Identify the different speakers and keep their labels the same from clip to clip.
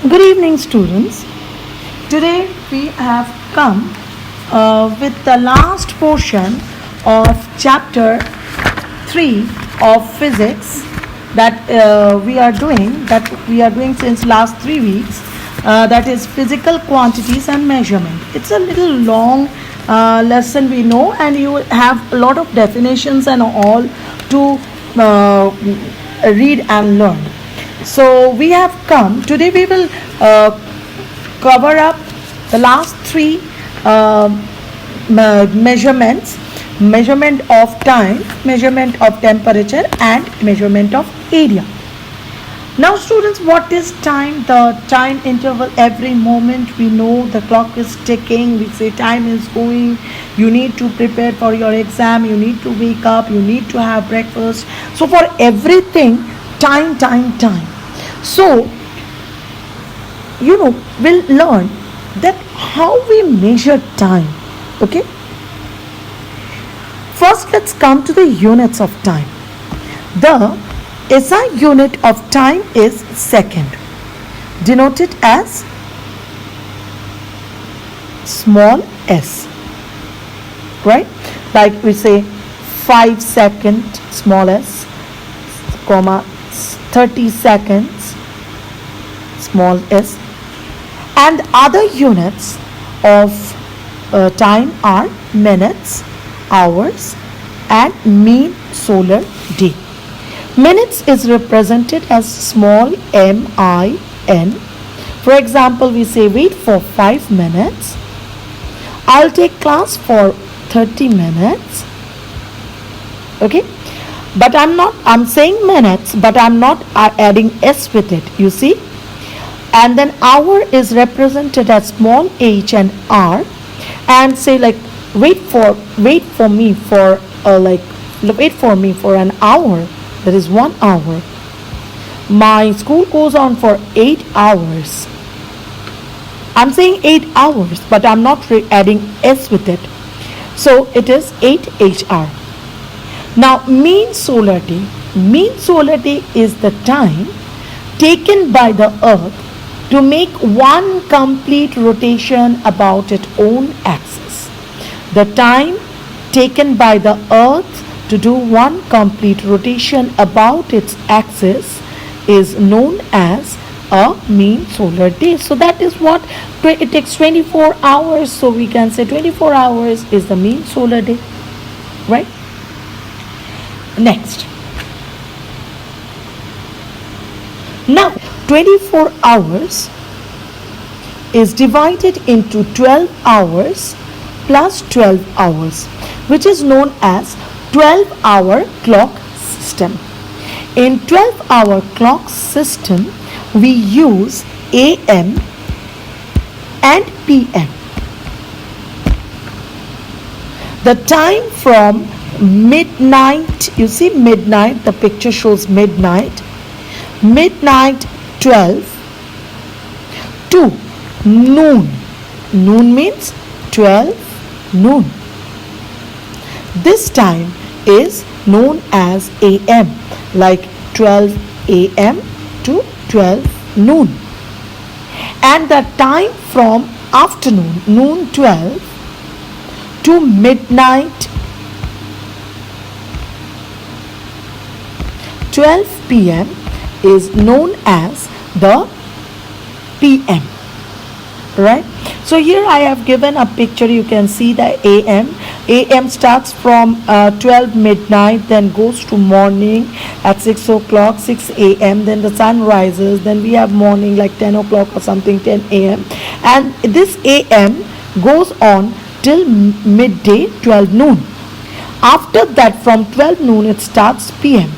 Speaker 1: Good evening, students. Today we have come with the last portion of chapter 3 of physics that we are doing since last 3 weeks. That is physical quantities and measurement. It's a little long lesson, we know, and you have a lot of definitions and all to read and learn. So we have come today. We will cover up the last three measurements: measurement of time, measurement of temperature, and measurement of area. Now, students, what is time? The time interval. Every moment we know the clock is ticking. We say time is going. You need to prepare for your exam. You need to wake up. You need to have breakfast. So for everything, time. So, we'll learn that how we measure time. Okay. First, let's come to the units of time. The SI unit of time is second, denoted as small s. Right? Like we say 5 second, small s, comma 30 seconds, small s. And other units of time are minutes, hours, and mean solar day. Minutes is represented as small min. For example, we say wait for 5 minutes. I'll take class for 30 minutes. Okay? But I'm saying minutes, but I'm not adding s with it, you see. And then hour is represented as small h and r, and say like wait for me for an hour. That is 1 hour. My school goes on for 8 hours. I'm saying 8 hours, but I'm not adding s with it. So it is 8hr. Now, mean solar day. Mean solar day is the time taken by the earth to make one complete rotation about its own axis. The time taken by the earth to do one complete rotation about its axis is known as a mean solar day. So that is what it takes 24 hours. So we can say 24 hours is the mean solar day, right? Next. Now, 24 hours is divided into 12 hours plus 12 hours, which is known as 12-hour clock system. In 12-hour clock system, we use AM and PM. The time from midnight, you see midnight, the picture shows midnight 12 to noon. Noon means 12 noon. This time is known as AM, like 12 AM to 12 noon. And the time from afternoon, noon 12 to midnight 12 p.m. is known as the PM, right? So here I have given a picture. You can see the AM. AM starts from 12 midnight, then goes to morning at 6 o'clock, 6 a.m. Then the sun rises. Then we have morning like 10 o'clock or something, 10 a.m. And this AM goes on till midday, 12 noon. After that, from 12 noon, it starts PM.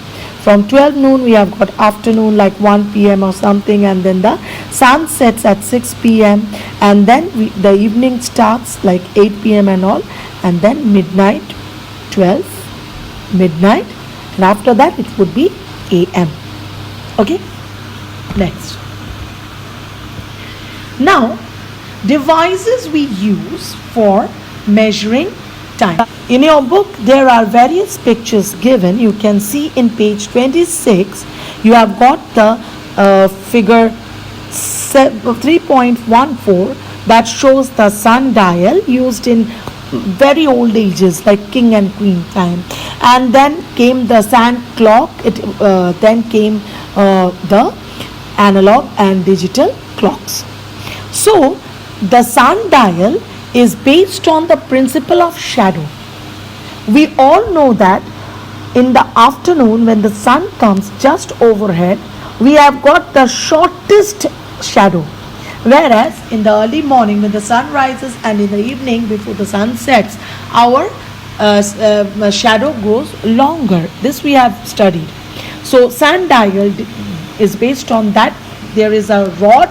Speaker 1: From 12 noon, we have got afternoon like 1 p.m. or something, and then the sun sets at 6 p.m. and then the evening starts like 8 p.m. and all, and then midnight, 12, midnight, and after that it would be a.m. Okay? Next. Now, devices we use for measuring time. In your book, there are various pictures given. You can see in page 26, you have got the figure 3.14 that shows the sundial used in very old ages like king and queen time, and then came the sand clock. Then came the analog and digital clocks. So the sundial is based on the principle of shadow. We all know that in the afternoon when the sun comes just overhead, we have got the shortest shadow, whereas in the early morning when the sun rises and in the evening before the sun sets, our shadow grows longer. This we have studied. So sundial is based on that. There is a rod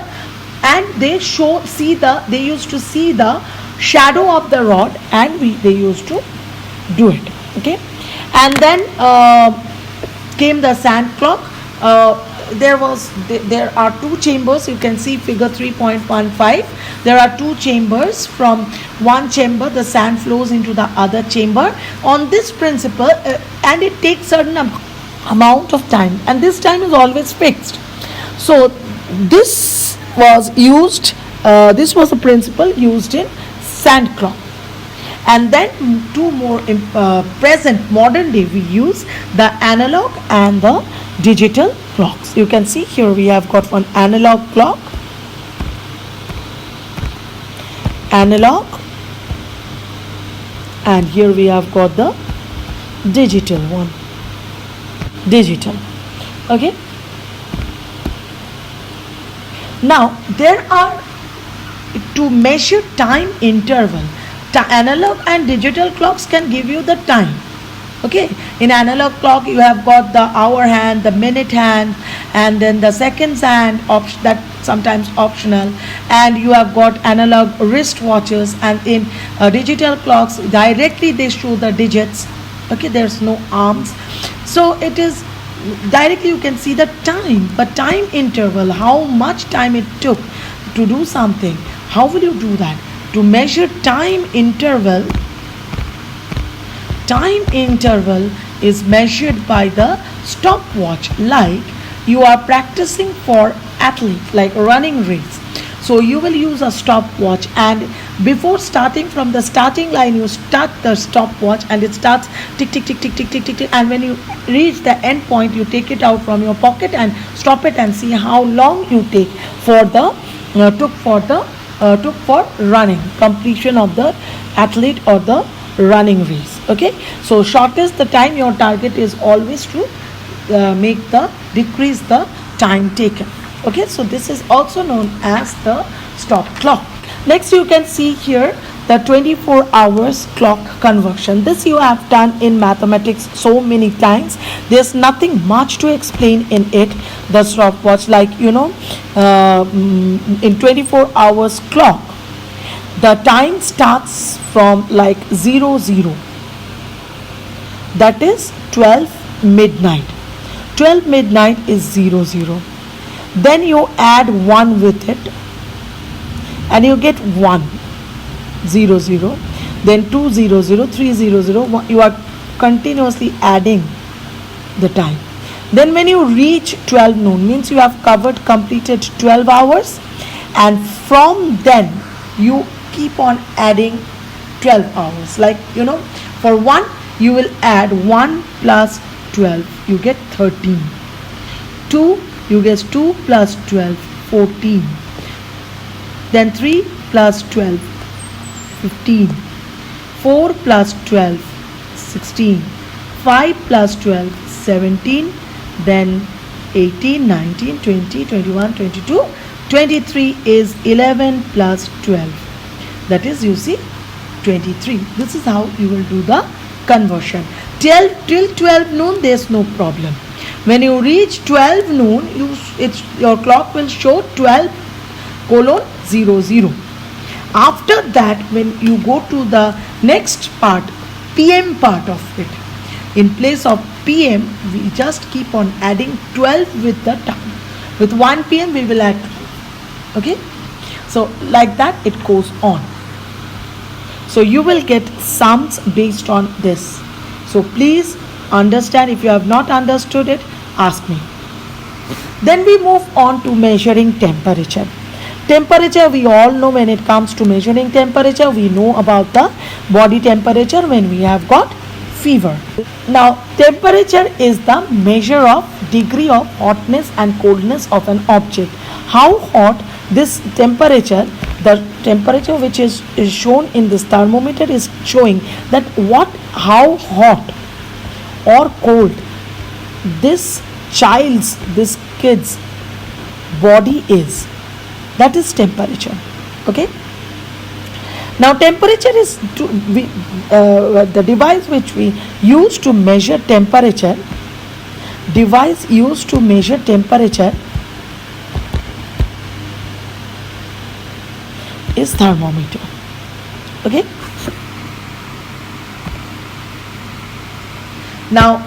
Speaker 1: and they used to see the shadow of the rod, and they used to do it. Okay, and then came the sand clock. There are two chambers. You can see figure 3.15. There are two chambers. From one chamber the sand flows into the other chamber on this principle, and it takes certain amount of time, and this time is always fixed. So this was used, this was a principle used in sand clock. And then two more present modern day we use the analog and the digital clocks. You can see here we have got one analog clock, analog, and here we have got the digital one, digital. Okay, now there are, to measure time interval, analog and digital clocks can give you the time. Okay, in analog clock you have got the hour hand, the minute hand, and then the seconds hand, that sometimes optional, and you have got analog wristwatches, and in digital clocks directly they show the digits. Okay, there's no arms, so it is directly you can see the time, but time interval, how much time it took to do something. How will you do that? To measure time interval is measured by the stopwatch, like you are practicing for athlete, like running race. So you will use a stopwatch, and before starting from the starting line you start the stopwatch and it starts tick tick tick tick tick tick tick tick, and when you reach the end point you take it out from your pocket and stop it and see how long you take for the took for running, completion of the athlete or the running race. Okay, so shortest the time, your target is always to decrease the time taken. Okay, so this is also known as the stop clock. Next you can see here the 24 hours clock conversion. This you have done in mathematics so many times. There's nothing much to explain in it. The stopwatch, like in 24 hours clock, the time starts from like 00, that is 12 midnight. 12 midnight is 00. Then you add 1 with it and you get 1, 0, 0. Then 2, 0, 0, 3, 0, 0. You are continuously adding the time. Then when you reach 12 noon, means you have completed 12 hours, and from then you keep on adding 12 hours. Like for 1 you will add 1 plus 12, you get 13. 2, you get 2 plus 12, 14. Then 3 plus 12, 15. 4 plus 12, 16. 5 plus 12, 17. Then 18, 19, 20, 21, 22, 23 is 11 plus 12. That is, you see, 23. This is how you will do the conversion. Till 12 noon, there is no problem. When you reach 12 noon, your clock will show 12:00. After that, when you go to the next part, PM part of it, in place of PM, we just keep on adding 12 with the time. With 1 PM, we will add 12. Okay? So, like that, it goes on. So, you will get sums based on this. So, please understand. If you have not understood it, ask me. Then we move on to measuring temperature. Temperature, we all know when it comes to measuring temperature, we know about the body temperature when we have got fever. Now, temperature is the measure of degree of hotness and coldness of an object. How hot this temperature, the temperature which is shown in this thermometer is showing that how hot or cold this kid's body is. That is temperature. Okay. Now temperature is the device which we use to measure temperature. Device used to measure temperature is thermometer. Okay. Now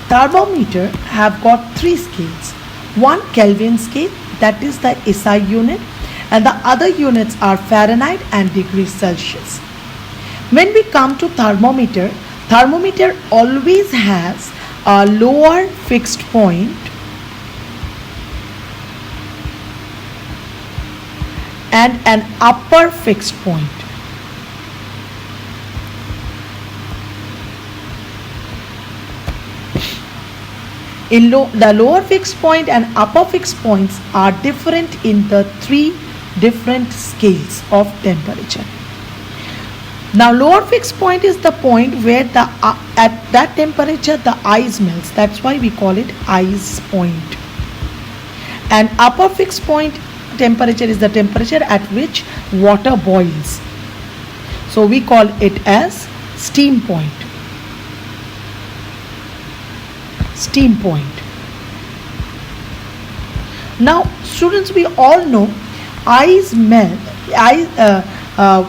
Speaker 1: thermometer have got 3 scales. One Kelvin scale, that is the SI unit, and the other units are Fahrenheit and degrees Celsius. When we come to thermometer, thermometer always has a lower fixed point and an upper fixed point. The lower fixed point and upper fixed points are different in the 3 different scales of temperature. Now lower fixed point is the point where at that temperature the ice melts. That's why we call it ice point. And upper fixed point temperature is the temperature at which water boils. So we call it as steam point. Steam point. Now students, we all know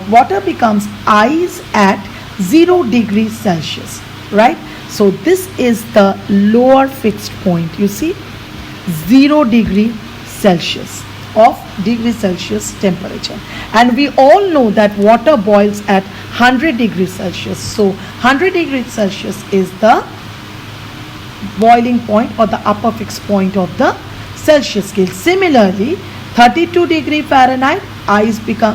Speaker 1: water becomes ice at 0 degrees Celsius, right? So this is the lower fixed point. You see, 0 degree Celsius of degree Celsius temperature, and we all know that water boils at 100 degrees Celsius. So 100 degrees Celsius is the boiling point or the upper fixed point of the Celsius scale. Similarly, 32 degree Fahrenheit,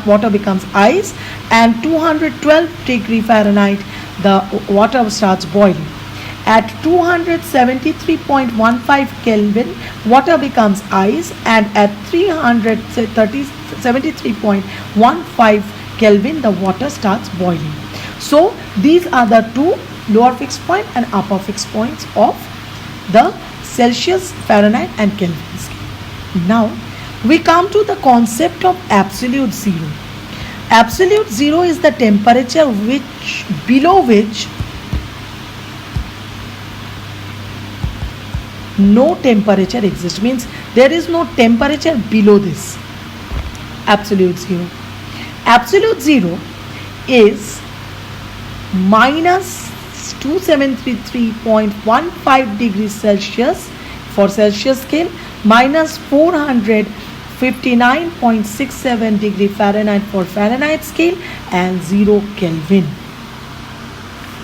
Speaker 1: water becomes ice, and 212 degree Fahrenheit, the water starts boiling. At 273.15 Kelvin, water becomes ice, and at 373.15 Kelvin, the water starts boiling. So these are the 2 lower fixed point and upper fixed points of the Celsius, Fahrenheit and Kelvin scale. Now we come to the concept of absolute zero. Absolute zero is the temperature below which no temperature exists. Means there is no temperature below this. Absolute zero. Absolute zero is minus 273.15 degrees Celsius for Celsius scale, minus 459.67 degree Fahrenheit for Fahrenheit scale, and 0 Kelvin.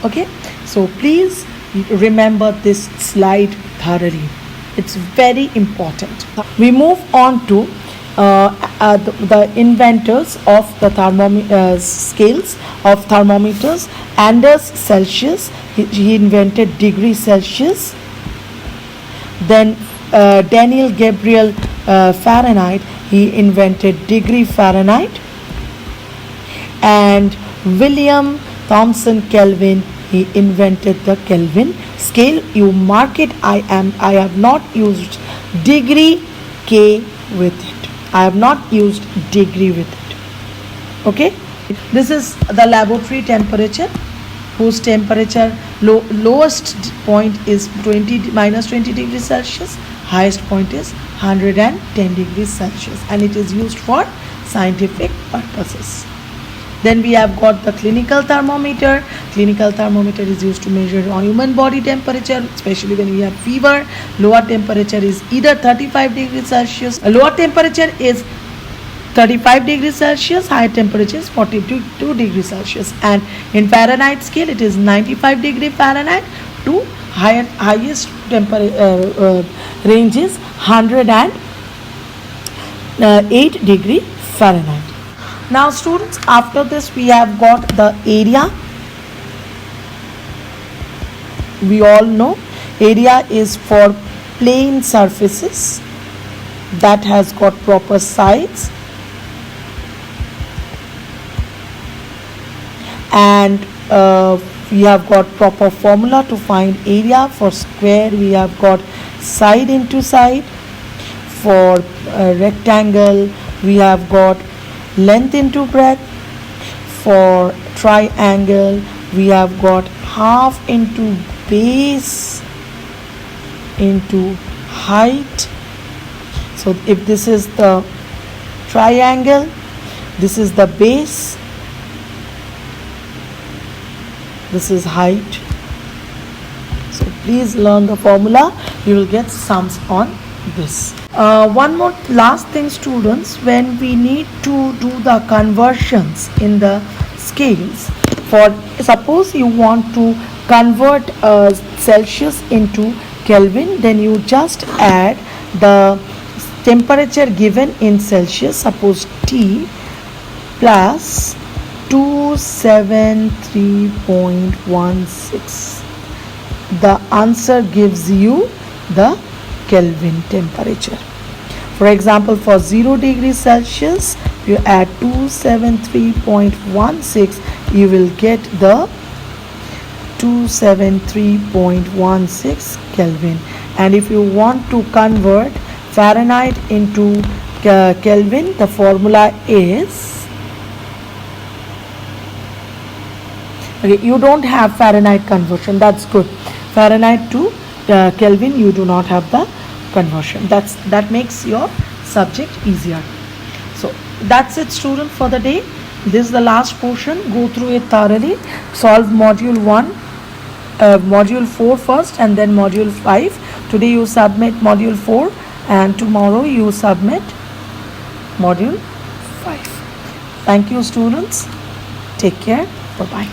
Speaker 1: Okay, so please remember this slide thoroughly. It's very important. We move on to the inventors of the scales of thermometers. Anders Celsius, he invented degree Celsius. Then Daniel Gabriel Fahrenheit, he invented degree Fahrenheit. And William Thomson Kelvin, he invented the Kelvin scale. You mark it. I have not used degree K with it. I have not used degree with it. Okay, this is the laboratory temperature, whose temperature lowest point is minus 20 degrees Celsius, highest point is 110 degrees Celsius, and it is used for scientific purposes. Then we have got the clinical thermometer. Clinical thermometer is used to measure on human body temperature, especially when we have fever. Lower temperature is either 35 degrees Celsius. A lower temperature is 35 degrees Celsius, higher temperature is 42 degrees Celsius, and in Fahrenheit scale it is 95 degree Fahrenheit to highest temperature range is 108 degree Fahrenheit. Now students, after this we have got the area. We all know area is for plane surfaces that has got proper sides, and we have got proper formula to find area. For square we have got side into side. For rectangle we have got length into breadth. For triangle we have got half into base into height. So if this is the triangle, this is the base, this is height. So please learn the formula, you will get sums on this. One more last thing students, when we need to do the conversions in the scales, for suppose you want to convert Celsius into Kelvin, then you just add the temperature given in Celsius, suppose T, plus 273.16. The answer gives you the Kelvin temperature. For example, for 0 degrees Celsius, you add 273.16, you will get the 273.16 Kelvin. And if you want to convert Fahrenheit into Kelvin, the formula is, okay, you don't have Fahrenheit conversion, that's good. Fahrenheit to Kelvin, you do not have the conversion. That makes your subject easier. So that's it student for the day. This is the last portion. Go through it thoroughly. Solve module 1, module 4 first, and then module 5. Today you submit module 4 and tomorrow you submit module 5. Thank you students. Take care. Bye bye.